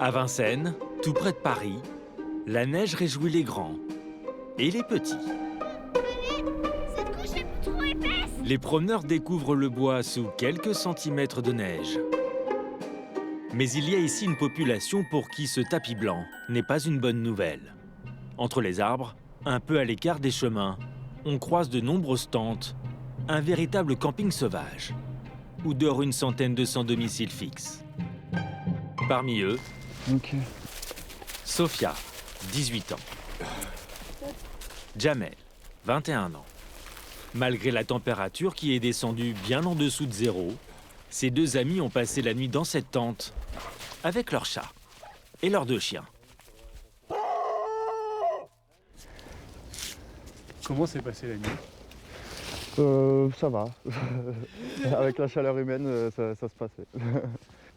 À Vincennes, tout près de Paris, la neige réjouit les grands et les petits. Cette couche est trop épaisse! Les promeneurs découvrent le bois sous quelques centimètres de neige. Mais il y a ici une population pour qui ce tapis blanc n'est pas une bonne nouvelle. Entre les arbres, un peu à l'écart des chemins, on croise de nombreuses tentes, un véritable camping sauvage, où dorent une centaine de sans domicile fixe. Parmi eux, Sophia, 18 ans. Jamel, 21 ans. Malgré la température qui est descendue bien en dessous de zéro, ces deux amis ont passé la nuit dans cette tente avec leur chat et leurs deux chiens. Comment s'est passée la nuit? Ça va. Avec la chaleur humaine, ça se passait.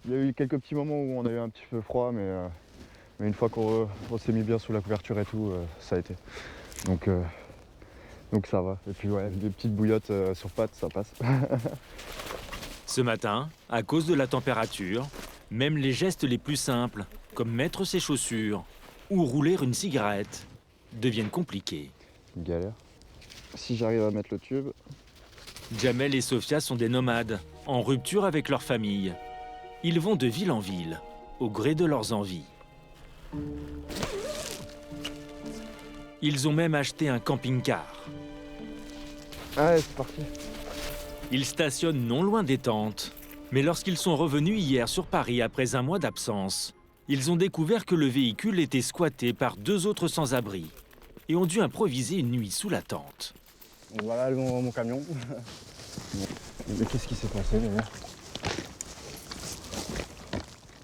Il y a eu quelques petits moments où on a eu un petit peu froid, mais une fois qu'on s'est mis bien sous la couverture et tout, ça a été. Donc ça va. Et puis ouais, des petites bouillottes sur pattes, ça passe. Ce matin, à cause de la température, même les gestes les plus simples, comme mettre ses chaussures ou rouler une cigarette, deviennent compliqués. Une galère. Si j'arrive à mettre le tube... Jamel et Sophia sont des nomades, en rupture avec leur famille. Ils vont de ville en ville, au gré de leurs envies. Ils ont même acheté un camping-car. Allez, c'est parti. Ils stationnent non loin des tentes. Mais lorsqu'ils sont revenus hier sur Paris après un mois d'absence, ils ont découvert que le véhicule était squatté par deux autres sans-abri et ont dû improviser une nuit sous la tente. Voilà mon camion. Mais qu'est-ce qui s'est passé déjà?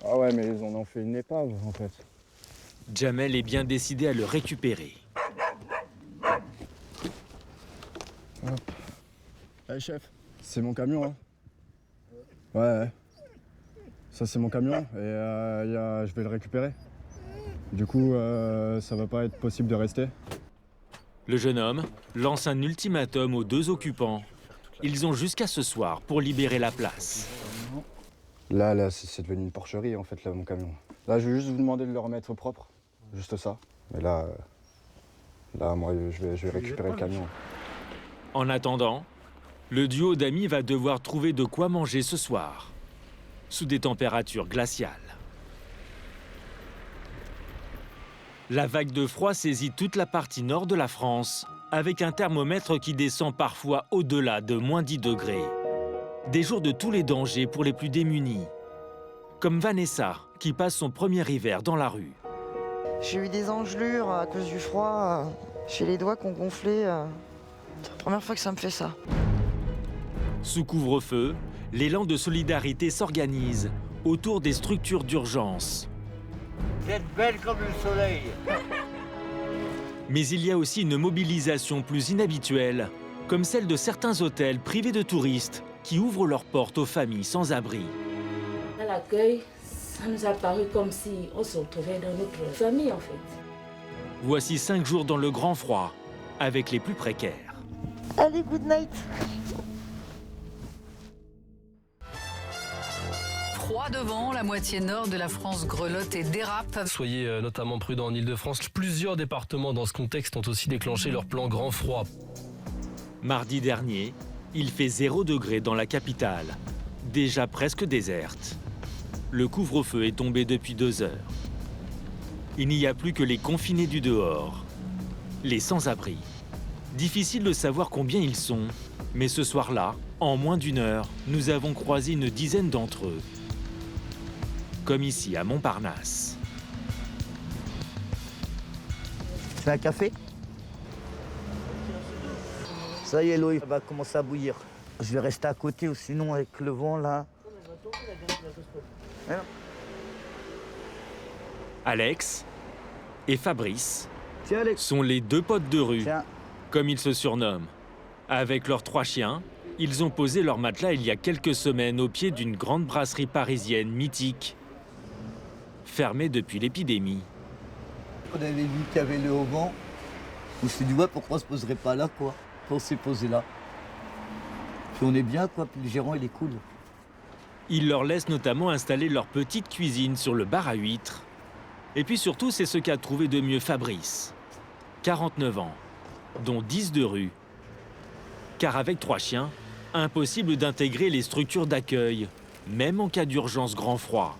Ah ouais, mais ils en ont fait une épave en fait. Jamel est bien décidé à le récupérer. Hop. Allez chef, c'est mon camion hein. Ouais. Ça c'est mon camion et je vais le récupérer. Du coup, ça va pas être possible de rester. Le jeune homme lance un ultimatum aux deux occupants. Ils ont jusqu'à ce soir pour libérer la place. Là, c'est devenu une porcherie en fait, là, mon camion. Là, je vais juste vous demander de le remettre propre. Juste ça. Mais là, moi, je vais récupérer le camion. En attendant, le duo d'amis va devoir trouver de quoi manger ce soir, sous des températures glaciales. La vague de froid saisit toute la partie nord de la France, avec un thermomètre qui descend parfois au-delà de moins 10 degrés. Des jours de tous les dangers pour les plus démunis. Comme Vanessa, qui passe son premier hiver dans la rue. J'ai eu des engelures à cause du froid. J'ai les doigts qui ont gonflé. C'est la première fois que ça me fait ça. Sous couvre-feu, l'élan de solidarité s'organise autour des structures d'urgence. Vous êtes belle comme le soleil. Mais il y a aussi une mobilisation plus inhabituelle, comme celle de certains hôtels privés de touristes qui ouvrent leurs portes aux familles sans abri. À l'accueil, ça nous a paru comme si on se retrouvait dans notre famille en fait. Voici 5 jours dans le grand froid, avec les plus précaires. Allez, good night. Froid devant, la moitié nord de la France grelotte et dérape. Soyez notamment prudents en Ile-de-France. Plusieurs départements dans ce contexte ont aussi déclenché leur plan grand froid. Mardi dernier, il fait 0 degré dans la capitale, déjà presque déserte. Le couvre-feu est tombé depuis 2 heures. Il n'y a plus que les confinés du dehors, les sans-abri. Difficile de savoir combien ils sont, mais ce soir-là, en moins d'1 heure, nous avons croisé une dizaine d'entre eux. Comme ici à Montparnasse. C'est un café? Ça y est, l'eau va commencer à bouillir. Je vais rester à côté ou sinon avec le vent là. Alex et Fabrice Tiens, Alex. sont les deux potes de rue, Tiens. comme ils se surnomment. Avec leurs 3 chiens, ils ont posé leur matelas il y a quelques semaines au pied d'une grande brasserie parisienne mythique, fermée depuis l'épidémie. On avait vu qu'il y avait le haut vent. On s'est dit, ouais, pourquoi on se poserait pas là, quoi? On s'est posé là. Puis on est bien, quoi, puis le gérant, il est cool. Ils leur laissent notamment installer leur petite cuisine sur le bar à huîtres Et puis surtout, c'est ce qu'a trouvé de mieux Fabrice. 49 ans, dont 10 de rue. Car avec 3 chiens, impossible d'intégrer les structures d'accueil, même en cas d'urgence grand froid.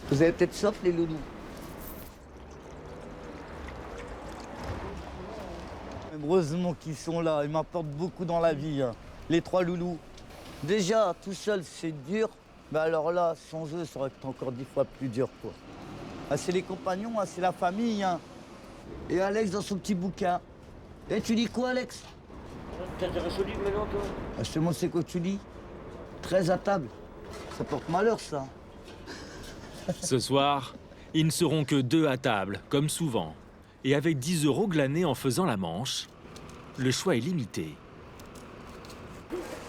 Vous avez peut-être soif, les loulous? Heureusement qu'ils sont là, ils m'apportent beaucoup dans la vie, hein. Les 3 loulous. Déjà, tout seul, c'est dur. Mais alors là, sans eux, ça aurait été encore 10 fois plus dur, quoi. Ah, c'est les compagnons, hein, c'est la famille, hein. Et Alex dans son petit bouquin. Et tu lis quoi, Alex? T'intéresses au livre maintenant, toi? Ah, je te montre c'est quoi que tu lis. 13 à table. Ça porte malheur, ça. Ce soir, ils ne seront que 2 à table, comme souvent. Et avec 10 € glanés en faisant la manche, le choix est limité.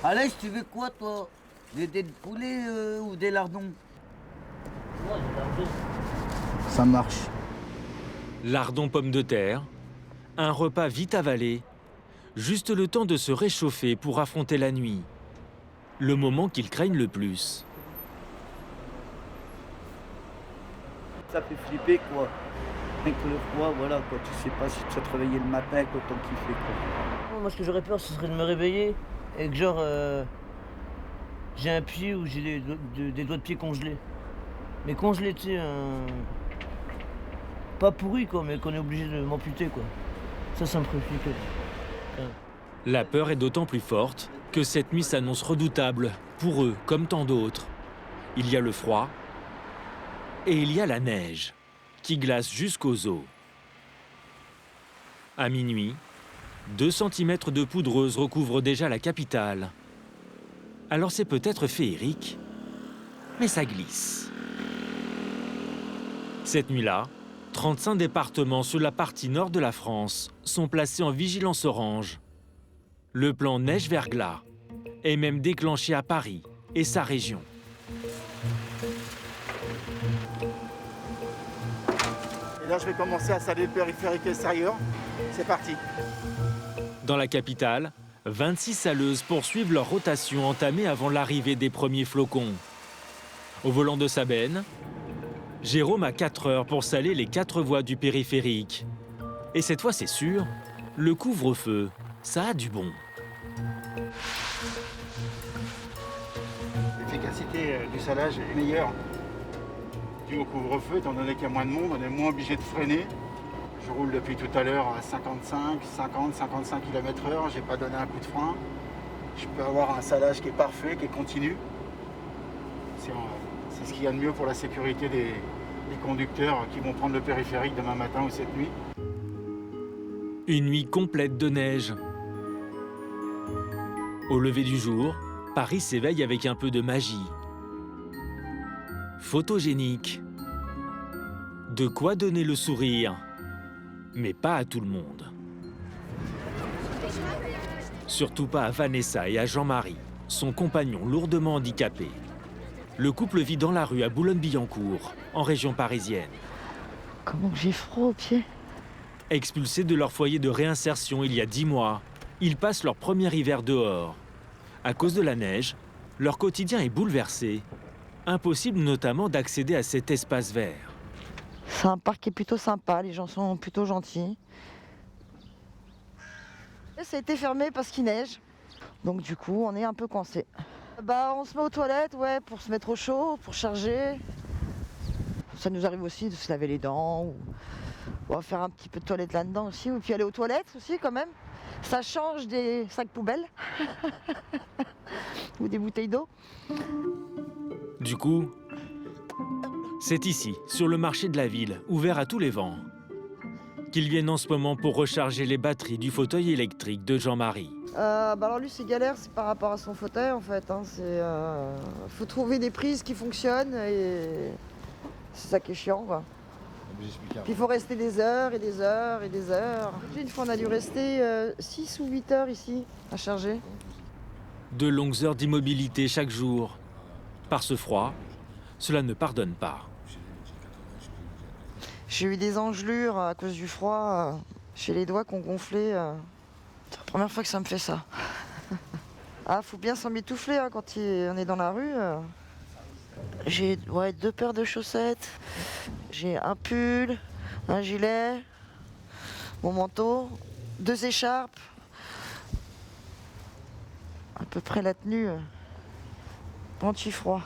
Alex, tu veux quoi, toi? Des dés de poulet ou des lardons? Moi, des lardons. Ça marche. Lardons pommes de terre, un repas vite avalé, juste le temps de se réchauffer pour affronter la nuit. Le moment qu'ils craignent le plus. Ça fait flipper, quoi. Avec le froid, voilà, quoi. Tu sais pas si tu vas te réveiller le matin avec autant qu'il fait, quoi. Moi, ce que j'aurais peur, ce serait de me réveiller et que, genre, j'ai un pied où j'ai des doigts de pied congelés. Mais congelés, tu sais, pas pourris, quoi, mais qu'on est obligé de m'amputer, quoi. Ça me ferait flipper. La peur est d'autant plus forte que cette nuit s'annonce redoutable, pour eux comme tant d'autres. Il y a le froid et il y a la neige, qui glace jusqu'aux os. À minuit, 2 cm de poudreuse recouvrent déjà la capitale. Alors c'est peut-être féerique, mais ça glisse. Cette nuit-là, 35 départements sur la partie nord de la France sont placés en vigilance orange. Le plan neige-verglas est même déclenché à Paris et sa région. Et là, je vais commencer à saler le périphérique extérieur. C'est parti. Dans la capitale, 26 saleuses poursuivent leur rotation entamée avant l'arrivée des premiers flocons. Au volant de sa benne, Jérôme a 4 heures pour saler les 4 voies du périphérique. Et cette fois, c'est sûr, le couvre-feu, ça a du bon. L'efficacité du salage est meilleure dû au couvre-feu, étant donné qu'il y a moins de monde, on est moins obligé de freiner. Je roule depuis tout à l'heure à 55 km/h, j'ai pas donné un coup de frein. Je peux avoir un salage qui est parfait, qui est continu. C'est ce qu'il y a de mieux pour la sécurité des conducteurs qui vont prendre le périphérique demain matin ou cette nuit. Une nuit complète de neige. Au lever du jour, Paris s'éveille avec un peu de magie. Photogénique. De quoi donner le sourire, mais pas à tout le monde. Surtout pas à Vanessa et à Jean-Marie, son compagnon lourdement handicapé. Le couple vit dans la rue à Boulogne-Billancourt, en région parisienne. Comment j'ai froid aux pieds. Expulsés de leur foyer de réinsertion il y a 10 mois, ils passent leur premier hiver dehors. À cause de la neige, leur quotidien est bouleversé. Impossible notamment d'accéder à cet espace vert. C'est un parc qui est plutôt sympa, les gens sont plutôt gentils. Et ça a été fermé parce qu'il neige. Donc du coup, on est un peu coincé. On se met aux toilettes, ouais, pour se mettre au chaud, pour charger. Ça nous arrive aussi de se laver les dents. Ou on va faire un petit peu de toilette là-dedans aussi. Ou puis aller aux toilettes aussi quand même. Ça change des sacs poubelles. Ou des bouteilles d'eau. Du coup, c'est ici, sur le marché de la ville, ouvert à tous les vents, qu'ils viennent en ce moment pour recharger les batteries du fauteuil électrique de Jean-Marie. Alors lui, c'est galère, c'est par rapport à son fauteuil en fait. Faut trouver des prises qui fonctionnent et c'est ça qui est chiant, quoi. Puis il faut rester des heures et des heures et des heures. Une fois, on a dû rester 6 ou 8 heures ici à charger. De longues heures d'immobilité chaque jour. Par ce froid, cela ne pardonne pas. J'ai eu des engelures à cause du froid. J'ai les doigts qui ont gonflé. C'est la première fois que ça me fait ça. Faut bien s'emmitoufler quand on est dans la rue. J'ai 2 paires de chaussettes, j'ai un pull, un gilet, mon manteau, 2 écharpes, à peu près la tenue anti-froid.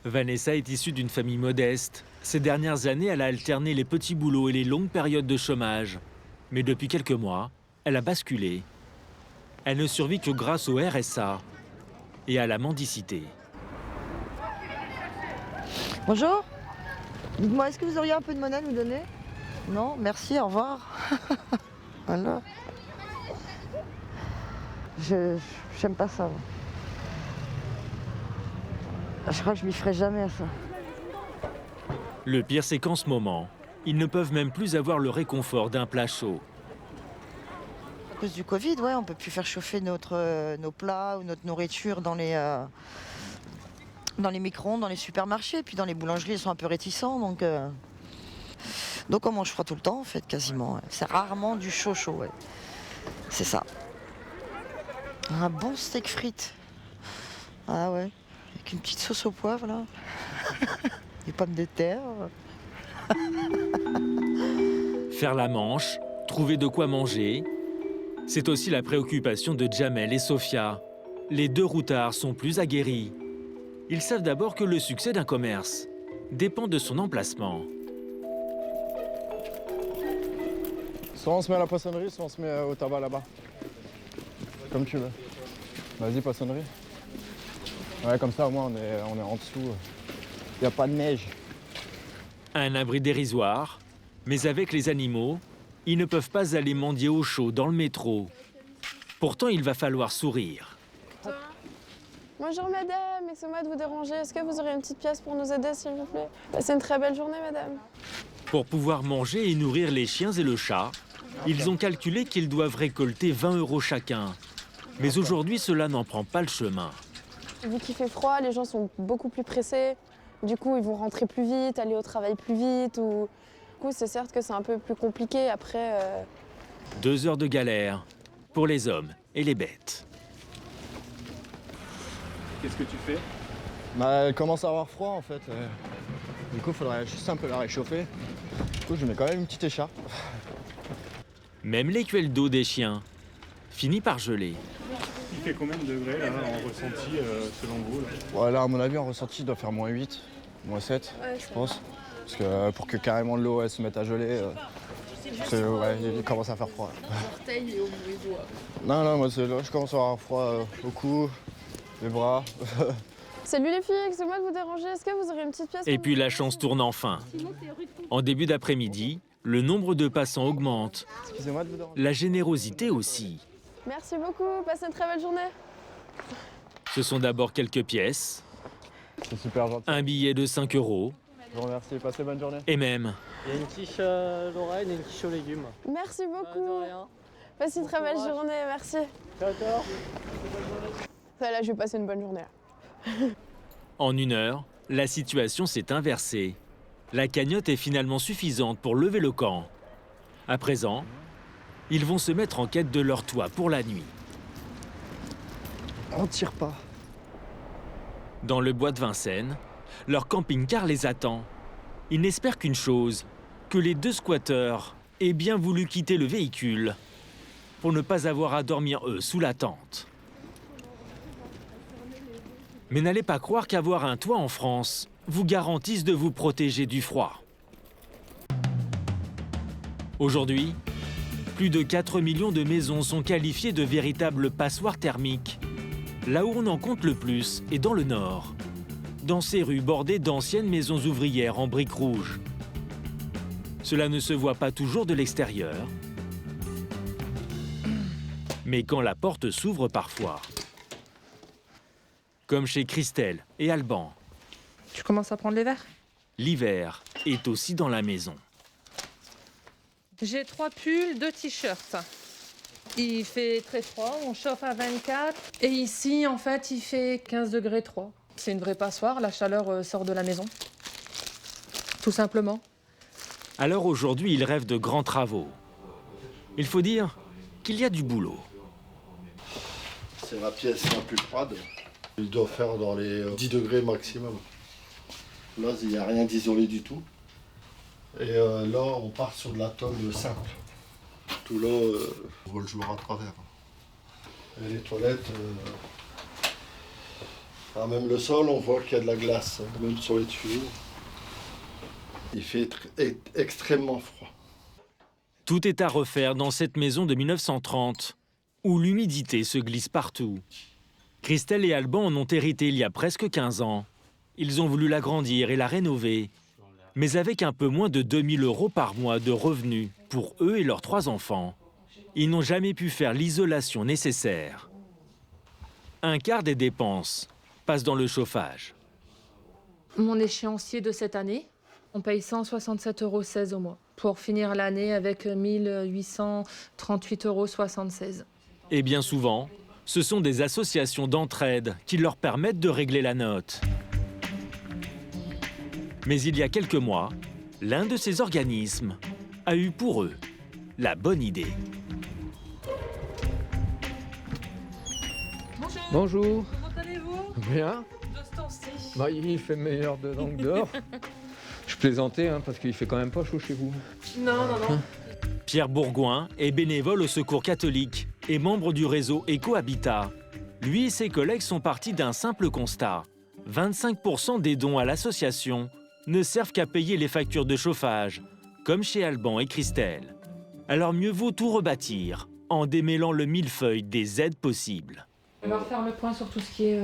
Vanessa est issue d'une famille modeste. Ces dernières années, elle a alterné les petits boulots et les longues périodes de chômage. Mais depuis quelques mois, elle a basculé. Elle ne survit que grâce au RSA et à la mendicité. Bonjour. Dites-moi, est-ce que vous auriez un peu de monnaie à nous donner? Non, merci, au revoir. Voilà. J'aime pas ça. Je crois que je m'y ferai jamais à ça. Le pire, c'est qu'en ce moment, ils ne peuvent même plus avoir le réconfort d'un plat chaud. À cause du Covid, ouais, on peut plus faire chauffer nos plats ou notre nourriture dans les micro-ondes, dans les supermarchés, puis dans les boulangeries, ils sont un peu réticents, donc on mange froid tout le temps, en fait, quasiment. Ouais. C'est rarement du chaud, ouais. C'est ça. Un bon steak frites. Ah ouais, avec une petite sauce au poivre, là. Des pommes de terre. Faire la manche, trouver de quoi manger, c'est aussi la préoccupation de Jamel et Sofia. Les 2 routards sont plus aguerris. Ils savent d'abord que le succès d'un commerce dépend de son emplacement. Soit on se met à la poissonnerie, soit on se met au tabac là-bas. Comme tu veux. Vas-y, poissonnerie. Ouais, comme ça, au moins, on est en dessous. Il n'y a pas de neige. Un abri dérisoire, mais avec les animaux, ils ne peuvent pas aller mendier au chaud dans le métro. Pourtant, il va falloir sourire. Bonjour madame, excusez-moi de vous déranger. Est-ce que vous aurez une petite pièce pour nous aider, s'il vous plaît? Passez une très belle journée, madame. Pour pouvoir manger et nourrir les chiens et le chat, ils ont calculé qu'ils doivent récolter 20 € chacun. Mais aujourd'hui, cela n'en prend pas le chemin. Vu qu'il fait froid, les gens sont beaucoup plus pressés. Du coup, ils vont rentrer plus vite, aller au travail plus vite. Du coup, c'est certes que c'est un peu plus compliqué après. 2 heures de galère pour les hommes et les bêtes. Qu'est-ce que tu fais? Bah, elle commence à avoir froid en fait. Du coup, il faudrait juste un peu la réchauffer. Du coup, je mets quand même une petite écharpe. Même l'écuelle d'eau des chiens finit par geler. Il fait combien de degrés là, en ressenti selon vous là? Ouais, là, à mon avis, en ressenti, il doit faire -8, -7, je pense. Parce que pour que carrément l'eau elle se mette à geler, ouais, il commence à faire froid. Non, moi, je commence à avoir froid au cou, les bras. Salut les filles, excusez-moi de vous déranger. Est-ce que vous aurez une petite pièce? Et puis la chance tourne enfin. En début d'après-midi, le nombre de passants augmente. Excusez-moi de vous déranger. La générosité aussi. Merci beaucoup, passez une très belle journée. Ce sont d'abord quelques pièces, C'est super gentil. un billet de 5 €, Je vous remercie, passez bonne journée. et même Il y a une quiche Lorraine et une quiche aux légumes. Merci beaucoup. De rien. Passez une très belle journée, merci. Ciao, ciao. Ça, là, je vais passer une bonne journée. en 1 heure, la situation s'est inversée. La cagnotte est finalement suffisante pour lever le camp. À présent, ils vont se mettre en quête de leur toit pour la nuit. On tire pas. Dans le bois de Vincennes, leur camping-car les attend. Ils n'espèrent qu'une chose, que les 2 squatteurs aient bien voulu quitter le véhicule pour ne pas avoir à dormir eux sous la tente. Mais n'allez pas croire qu'avoir un toit en France vous garantisse de vous protéger du froid. Aujourd'hui, plus de 4 millions de maisons sont qualifiées de véritables passoires thermiques. Là où on en compte le plus est dans le nord, dans ces rues bordées d'anciennes maisons ouvrières en briques rouges. Cela ne se voit pas toujours de l'extérieur, mais quand la porte s'ouvre parfois, comme chez Christelle et Alban. Tu commences à prendre les verres? L'hiver est aussi dans la maison. J'ai 3 pulls, 2 t-shirts. Il fait très froid, on chauffe à 24. Et ici, en fait, il fait 15 degrés 3. C'est une vraie passoire, la chaleur sort de la maison. Tout simplement. Alors aujourd'hui, il rêve de grands travaux. Il faut dire qu'il y a du boulot. C'est la pièce la plus froide. Il doit faire dans les 10 degrés maximum. Là, il n'y a rien d'isolé du tout. Et là, on part sur de la tôle simple. Tout là, on voit le jour à travers. Et les toilettes, même le sol, on voit qu'il y a de la glace, même sur les tuyaux. Il fait extrêmement froid. Tout est à refaire dans cette maison de 1930, où l'humidité se glisse partout. Christelle et Alban en ont hérité il y a presque 15 ans. Ils ont voulu l'agrandir et la rénover, mais avec un peu moins de 2 000 € par mois de revenus pour eux et leurs 3 enfants. Ils n'ont jamais pu faire l'isolation nécessaire. Un quart des dépenses passe dans le chauffage. Mon échéancier de cette année, on paye 167,16 € au mois, pour finir l'année avec 1838,76 €. Et bien souvent, ce sont des associations d'entraide qui leur permettent de régler la note. Mais il y a quelques mois, l'un de ces organismes a eu pour eux la bonne idée. Bonjour. Comment allez-vous? Bien. De ce temps-ci. Bah, il fait meilleur dedans que dehors. Je plaisantais, parce qu'il fait quand même pas chaud chez vous. Non. Pierre Bourgoin est bénévole au Secours catholique et membre du réseau Ecohabitat. Lui et ses collègues sont partis d'un simple constat. 25% des dons à l'association ne servent qu'à payer les factures de chauffage, comme chez Alban et Christelle. Alors mieux vaut tout rebâtir en démêlant le millefeuille des aides possibles. On va refaire le point sur tout ce qui est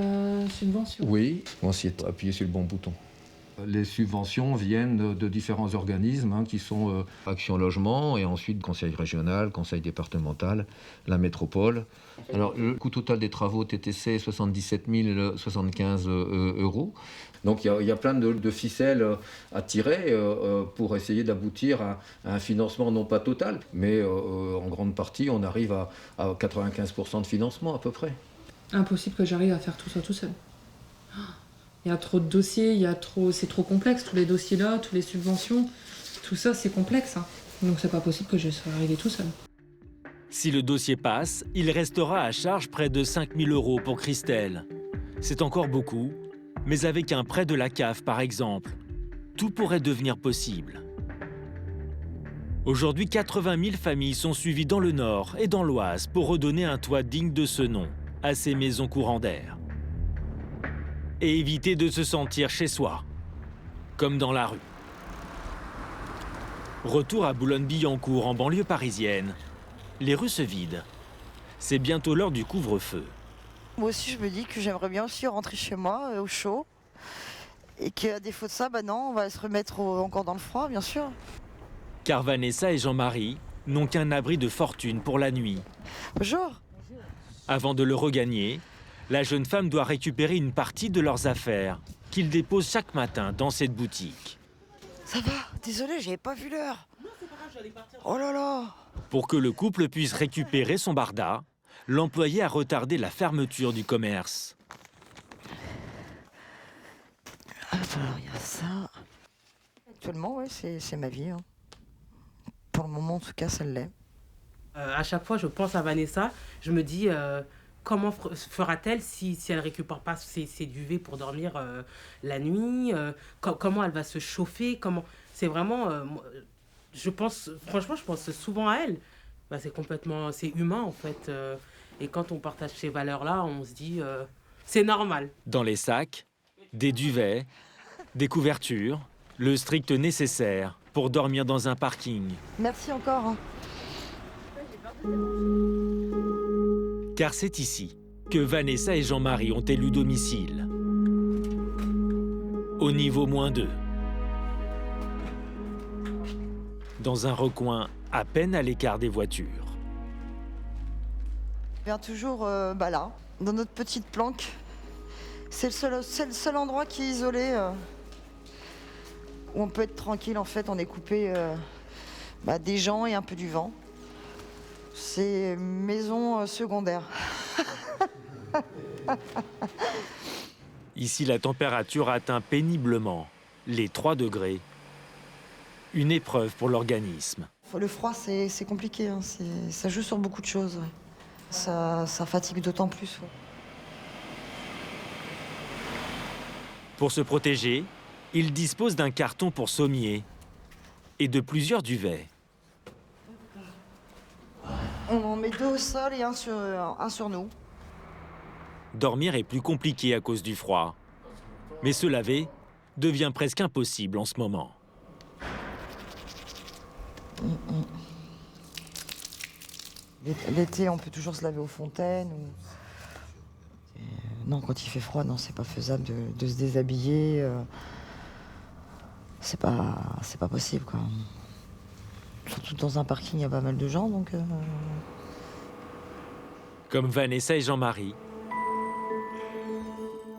subvention. Oui, on s'y est appuyé sur le bon bouton. Les subventions viennent de différents organismes qui sont Action Logement et ensuite Conseil régional, Conseil départemental, la métropole. Alors le coût total des travaux TTC est 77 075 €. Donc il y a plein de ficelles à tirer pour essayer d'aboutir à un financement non pas total, mais en grande partie on arrive à 95% de financement à peu près. Impossible que j'arrive à faire tout ça tout seul. Il y a trop de dossiers, c'est trop complexe, tous les dossiers-là, toutes les subventions, tout ça c'est complexe. Donc c'est pas possible que je sois arrivé tout seul. Si le dossier passe, il restera à charge près de 5 000 € pour Christelle. C'est encore beaucoup, mais avec un prêt de la CAF par exemple, tout pourrait devenir possible. Aujourd'hui, 80 000 familles sont suivies dans le Nord et dans l'Oise pour redonner un toit digne de ce nom à ces maisons courant d'air. Et éviter de se sentir chez soi, comme dans la rue. Retour à Boulogne-Billancourt, en banlieue parisienne. Les rues se vident. C'est bientôt l'heure du couvre-feu. Moi aussi, je me dis que j'aimerais bien aussi rentrer chez moi, au chaud. Et qu'à défaut de ça, non, on va se remettre encore dans le froid, bien sûr. Car Vanessa et Jean-Marie n'ont qu'un abri de fortune pour la nuit. Bonjour. Avant de le regagner, la jeune femme doit récupérer une partie de leurs affaires qu'ils déposent chaque matin dans cette boutique. Ça va, désolé, j'avais pas vu l'heure. Oh là là. Pour que le couple puisse récupérer son barda, l'employé a retardé la fermeture du commerce. Alors, il y a ça. Actuellement, ouais, c'est ma vie. Pour le moment, en tout cas, ça l'est. À chaque fois, je pense à Vanessa. Je me dis... comment fera-t-elle si elle ne récupère pas ses duvets pour dormir la nuit comment elle va se chauffer c'est vraiment... franchement, je pense souvent à elle. C'est humain, en fait. Et quand on partage ces valeurs-là, on se dit... c'est normal. Dans les sacs, des duvets, des couvertures, le strict nécessaire pour dormir dans un parking. Merci encore. Car c'est ici que Vanessa et Jean-Marie ont élu domicile. Au niveau -2. Dans un recoin à peine à l'écart des voitures. On vient toujours là, dans notre petite planque. C'est le seul endroit qui est isolé, où on peut être tranquille. En fait, on est coupé des gens et un peu du vent. C'est maison secondaire. Ici, la température atteint péniblement les 3 degrés. Une épreuve pour l'organisme. Le froid, c'est compliqué. Ça joue sur beaucoup de choses. Ouais. Ça fatigue d'autant plus. Ouais. Pour se protéger, Il dispose d'un carton pour sommier et de plusieurs duvets. On en met 2 au sol et un sur nous. Dormir est plus compliqué à cause du froid. Mais se laver devient presque impossible en ce moment. L'été, on peut toujours se laver aux fontaines. Non, quand il fait froid, non, c'est pas faisable de se déshabiller. C'est pas possible, quoi. Surtout dans un parking, il y a pas mal de gens, donc... Comme Vanessa et Jean-Marie.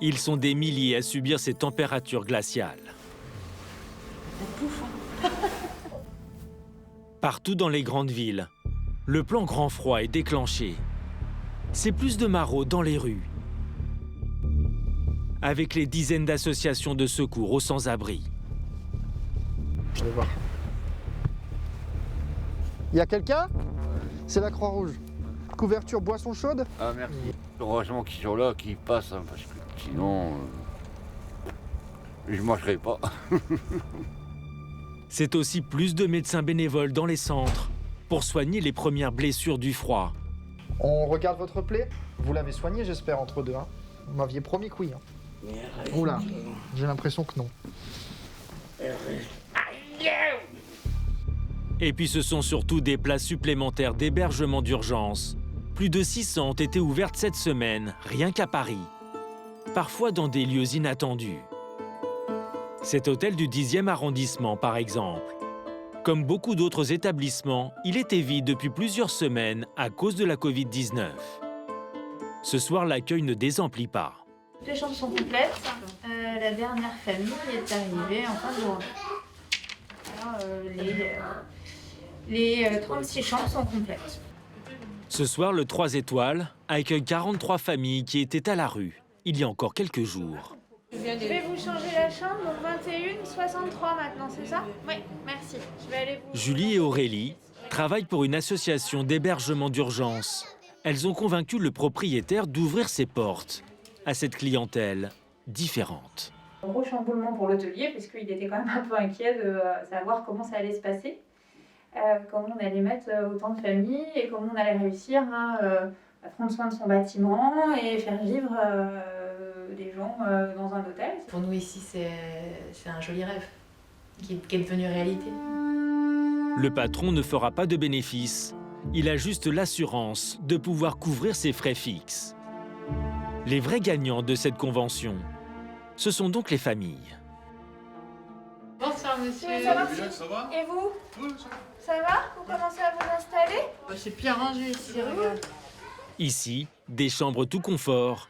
Ils sont des milliers à subir ces températures glaciales. Partout dans les grandes villes, le plan grand froid est déclenché. C'est plus de maraudes dans les rues. Avec les dizaines d'associations de secours aux sans-abri. Allez voir. Il y a quelqu'un? C'est la Croix-Rouge. Couverture boisson chaude? Ah merci. Heureusement qu'ils sont là, qu'ils passent, hein, parce que sinon, je ne mangerai pas. C'est aussi plus de médecins bénévoles dans les centres pour soigner les premières blessures du froid. On regarde votre plaie? Vous l'avez soignée, j'espère, entre deux. Hein. Vous m'aviez promis que oui. Hein. Oula, j'ai l'impression que non. Et puis ce sont surtout des places supplémentaires d'hébergement d'urgence. Plus de 600 ont été ouvertes cette semaine, rien qu'à Paris. Parfois dans des lieux inattendus. Cet hôtel du 10e arrondissement, par exemple. Comme beaucoup d'autres établissements, il était vide depuis plusieurs semaines à cause de la Covid-19. Ce soir, l'accueil ne désemplit pas. Les chambres sont complètes. La dernière famille est arrivée en fin de journée. Alors, les 36 chambres sont complètes. Ce soir, le 3 étoiles accueille 43 familles qui étaient à la rue il y a encore quelques jours. Je vais vous changer la chambre, donc 21, 63 maintenant, c'est ça? Oui, merci. Je vais aller vous... Julie et Aurélie travaillent pour une association d'hébergement d'urgence. Elles ont convaincu le propriétaire d'ouvrir ses portes à cette clientèle différente. Un gros chamboulement pour l'hôtelier, parce qu'il était quand même un peu inquiet de savoir comment ça allait se passer. Comment on allait mettre autant de familles et comment on allait réussir à prendre soin de son bâtiment et faire vivre des gens dans un hôtel. Pour nous ici, c'est un joli rêve qui est devenu réalité. Le patron ne fera pas de bénéfice. Il a juste l'assurance de pouvoir couvrir ses frais fixes. Les vrais gagnants de cette convention, ce sont donc les familles. Bonsoir monsieur. Ça va, ça va? Et vous? Oui, ça va. Ça va? Vous commencez à vous installer? C'est bien rangé ici, regarde. Ici, des chambres tout confort,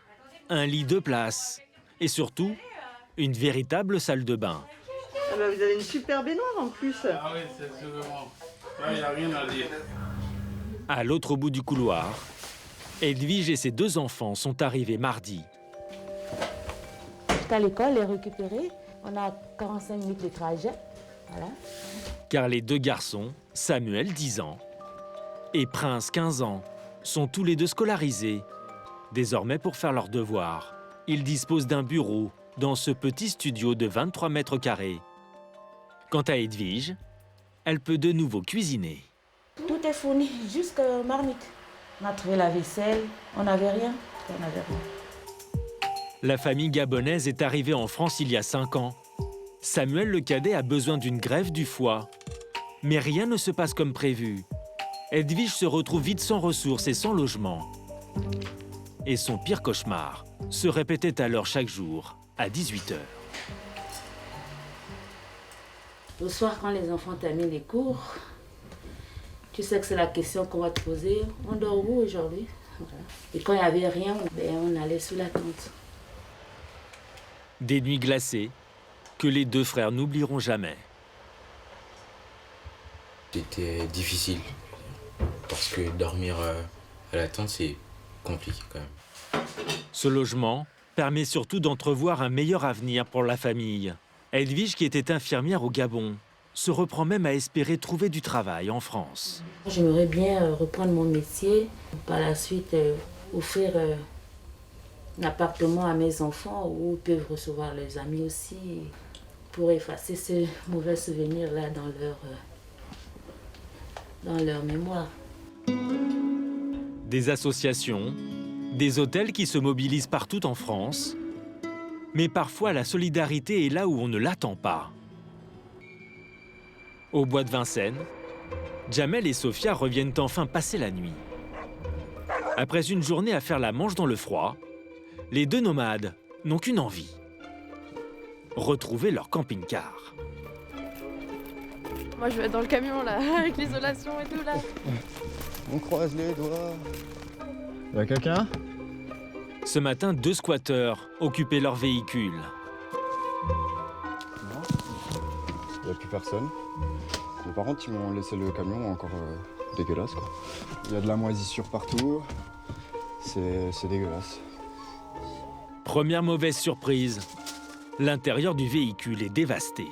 un lit 2 places et surtout, une véritable salle de bain. Ah bah vous avez une super baignoire en plus. Ah oui, c'est sûrement. Là, il n'y a rien à dire. À l'autre bout du couloir, Edwige et ses 2 enfants sont arrivés mardi. Jusqu'à l'école, les récupérer. On a 45 minutes de trajet. Voilà. Car les 2 garçons, Samuel, 10 ans, et Prince, 15 ans, sont tous les 2 scolarisés. Désormais, pour faire leurs devoirs, ils disposent d'un bureau dans ce petit studio de 23 mètres carrés. Quant à Edwige, elle peut de nouveau cuisiner. Tout est fourni, jusqu'à marmite. On a trouvé la vaisselle, on n'avait rien. La famille gabonaise est arrivée en France il y a 5 ans. Samuel le cadet a besoin d'une greffe du foie. Mais rien ne se passe comme prévu. Edwige se retrouve vite sans ressources et sans logement. Et son pire cauchemar se répétait alors chaque jour, à 18h. Le soir, quand les enfants terminent les cours, tu sais que c'est la question qu'on va te poser. On dort où aujourd'hui? Voilà. Et quand il n'y avait rien, on allait sous la tente. Des nuits glacées que les 2 frères n'oublieront jamais. C'était difficile, parce que dormir à la tente, c'est compliqué quand même. Ce logement permet surtout d'entrevoir un meilleur avenir pour la famille. Edwige, qui était infirmière au Gabon, se reprend même à espérer trouver du travail en France. J'aimerais bien reprendre mon métier, par la suite offrir un appartement à mes enfants où ils peuvent recevoir les amis aussi. pour effacer ces mauvais souvenirs-là dans leur mémoire. Des associations, des hôtels qui se mobilisent partout en France. Mais parfois, la solidarité est là où on ne l'attend pas. Au bois de Vincennes, Jamel et Sofia reviennent enfin passer la nuit. Après une journée à faire la manche dans le froid, les deux nomades n'ont qu'une envie. Retrouver leur camping-car. Moi, je vais être dans le camion, là, avec l'isolation et tout, là. On croise les doigts. Y'a quelqu'un? Ce matin, 2 squatteurs occupaient leur véhicule. Non, y'a plus personne. Mais par contre, ils m'ont laissé le camion encore dégueulasse, quoi. Il y a de la moisissure partout. C'est dégueulasse. Première mauvaise surprise, l'intérieur du véhicule est dévasté.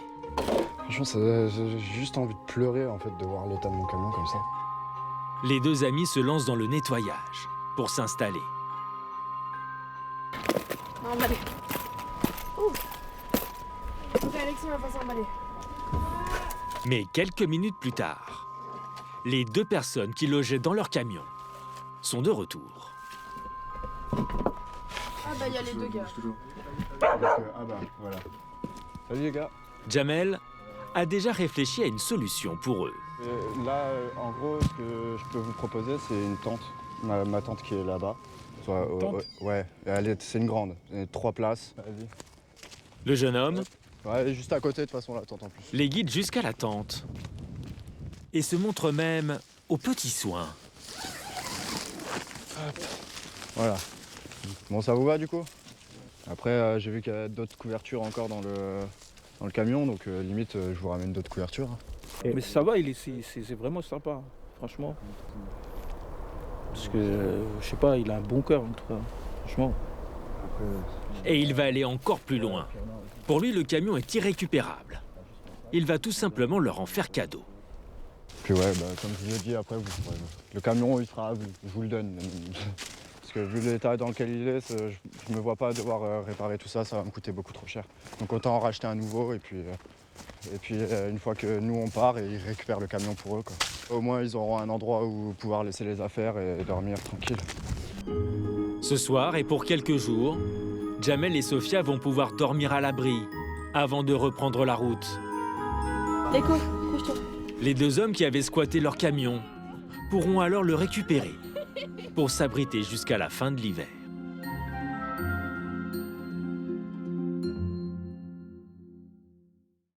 Franchement, j'ai juste envie de pleurer, en fait, de voir l'état de mon camion comme ça. Les deux amis se lancent dans le nettoyage pour s'installer. Emballé. Ok, Alexis va pas s'emballer. Mais quelques minutes plus tard, les 2 personnes qui logeaient dans leur camion sont de retour. Ah bah, il y a les 2 gars. Ah bah, voilà. Salut les gars. Jamel a déjà réfléchi à une solution pour eux. Là, en gros, ce que je peux vous proposer, c'est une tente. Ma tante qui est là-bas. Ouais, c'est une grande. 3 places. Vas-y. Le jeune homme ouais, juste à côté, de toute façon, la tente en plus. les guide jusqu'à la tente et se montre même aux petits soins. Voilà. Bon, ça vous va du coup? Après, j'ai vu qu'il y a d'autres couvertures encore dans le camion, donc limite, je vous ramène d'autres couvertures. Mais ça va, c'est vraiment sympa, franchement. Parce que, je sais pas, il a un bon cœur, en tout cas, franchement. Et il va aller encore plus loin. Pour lui, le camion est irrécupérable. Il va tout simplement leur en faire cadeau. Puis ouais, comme je vous l'ai dit, après, le camion, je vous le donne. Parce que vu l'état dans lequel il est, je me vois pas devoir réparer tout ça, ça va me coûter beaucoup trop cher. Donc autant en racheter un nouveau et puis une fois que nous on part, ils récupèrent le camion pour eux, quoi. Au moins ils auront un endroit où pouvoir laisser les affaires et dormir tranquille. Ce soir et pour quelques jours, Jamel et Sofia vont pouvoir dormir à l'abri avant de reprendre la route. Écho, couche-toi. Les 2 hommes qui avaient squatté leur camion pourront alors le récupérer pour s'abriter jusqu'à la fin de l'hiver.